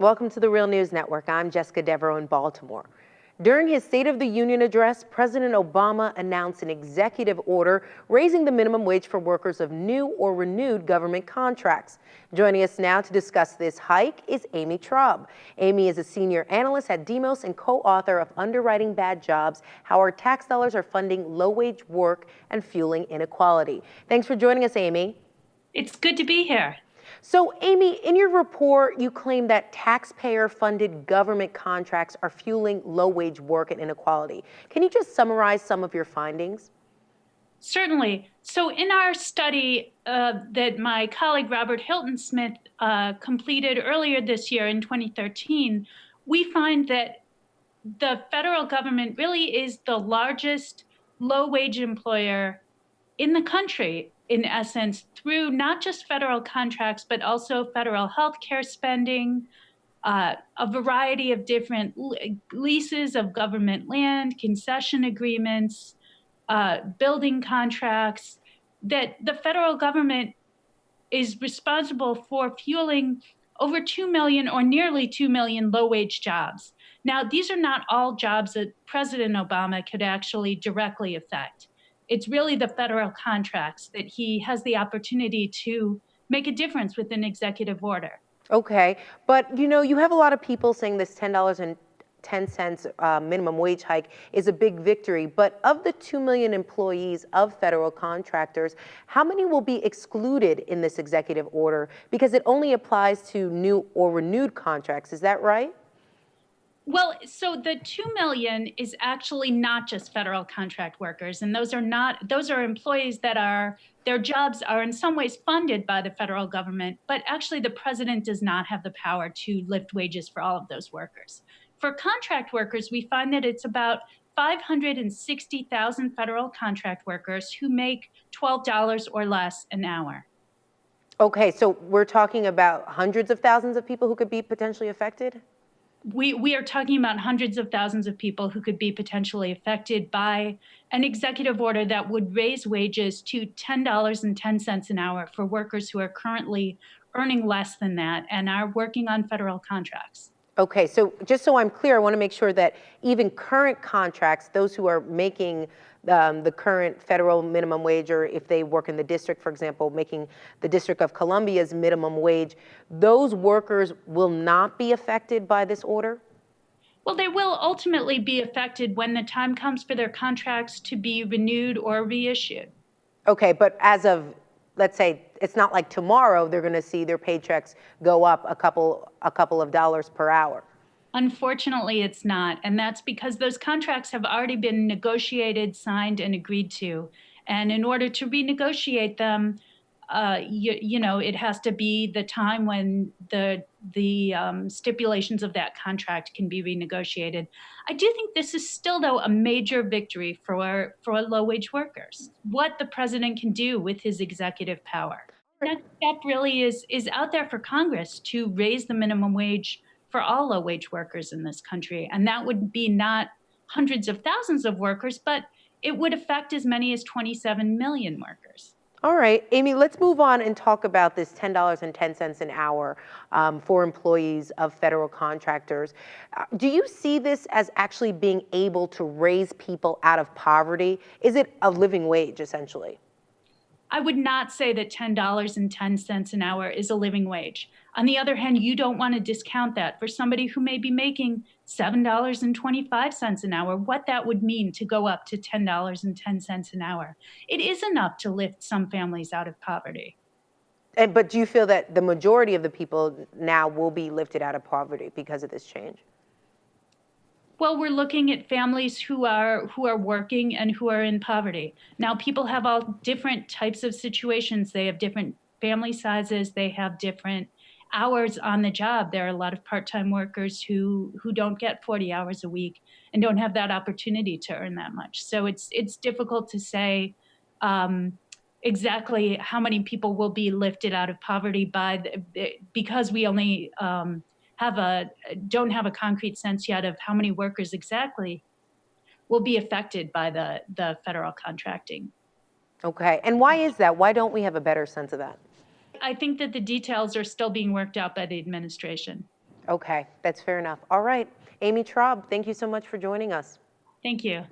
Welcome to the Real News Network. I'm Jessica Devereaux in Baltimore. During his State of the Union address, President Obama announced an executive order raising the minimum wage for workers of new or renewed government contracts. Joining us now to discuss this hike is Amy Traub. Amy is a senior analyst at Demos and co-author of Underwriting Bad Jobs: How Our Tax Dollars Are Funding Low-Wage Work and Fueling Inequality. Thanks for joining us, Amy. It's good to be here. So, Amy, in your report, you claim that taxpayer-funded government contracts are fueling low-wage work and inequality. Can you just summarize some of your findings? Certainly. So in our study that my colleague Robert Hilton Smith completed earlier this year in 2013, we find that the federal government really is the largest low-wage employer in the country, in essence, through not just federal contracts, but also federal health care spending, a variety of different leases of government land, concession agreements, building contracts, that the federal government is responsible for fueling over 2 million or nearly 2 million low-wage jobs. Now, these are not all jobs that President Obama could actually directly affect. It's really the federal contracts that he has the opportunity to make a difference with an executive order. Okay, but you have a lot of people saying this $10.10 minimum wage hike is a big victory, but of the 2 million employees of federal contractors, how many will be excluded in this executive order because it only applies to new or renewed contracts? Is that right? Well, so the 2 million is actually not just federal contract workers, and those are employees that their jobs are in some ways funded by the federal government, but actually the president does not have the power to lift wages for all of those workers. For contract workers, we find that it's about 560,000 federal contract workers who make $12 or less an hour. Okay, so we're talking about hundreds of thousands of people who could be potentially affected? We are talking about hundreds of thousands of people who could be potentially affected by an executive order that would raise wages to $10.10 an hour for workers who are currently earning less than that and are working on federal contracts. Okay, so just so I'm clear, I want to make sure that even current contracts, those who are making the current federal minimum wage, or if they work in the district, for example, making the District of Columbia's minimum wage, those workers will not be affected by this order? Well, they will ultimately be affected when the time comes for their contracts to be renewed or reissued. Okay, but as of, let's say, it's not like tomorrow they're going to see their paychecks go up a couple of dollars per hour. Unfortunately, it's not. And that's because those contracts have already been negotiated, signed, and agreed to. And in order to renegotiate them, it has to be the time when the stipulations of that contract can be renegotiated. I do think this is still, though, a major victory for low-wage workers. What the president can do with his executive power. The next step really is out there for Congress to raise the minimum wage for all low-wage workers in this country. And that would be not hundreds of thousands of workers, but it would affect as many as 27 million workers. All right, Amy, let's move on and talk about this $10.10 an hour for employees of federal contractors. Do you see this as actually being able to raise people out of poverty? Is it a living wage, essentially? I would not say that $10.10 an hour is a living wage. On the other hand, you don't want to discount that for somebody who may be making $7.25 an hour, what that would mean to go up to $10.10 an hour. It is enough to lift some families out of poverty. But do you feel that the majority of the people now will be lifted out of poverty because of this change? Well, we're looking at families who are working and who are in poverty. Now, people have all different types of situations. They have different family sizes. They have different hours on the job. There are a lot of part-time workers who don't get 40 hours a week and don't have that opportunity to earn that much. So it's difficult to say exactly how many people will be lifted out of poverty because we only don't have a concrete sense yet of how many workers exactly will be affected by the federal contracting. Okay, and why is that? Why don't we have a better sense of that? I think that the details are still being worked out by the administration. Okay, that's fair enough. All right, Amy Traub, thank you so much for joining us. Thank you.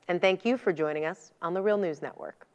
And thank you for joining us on the Real News Network.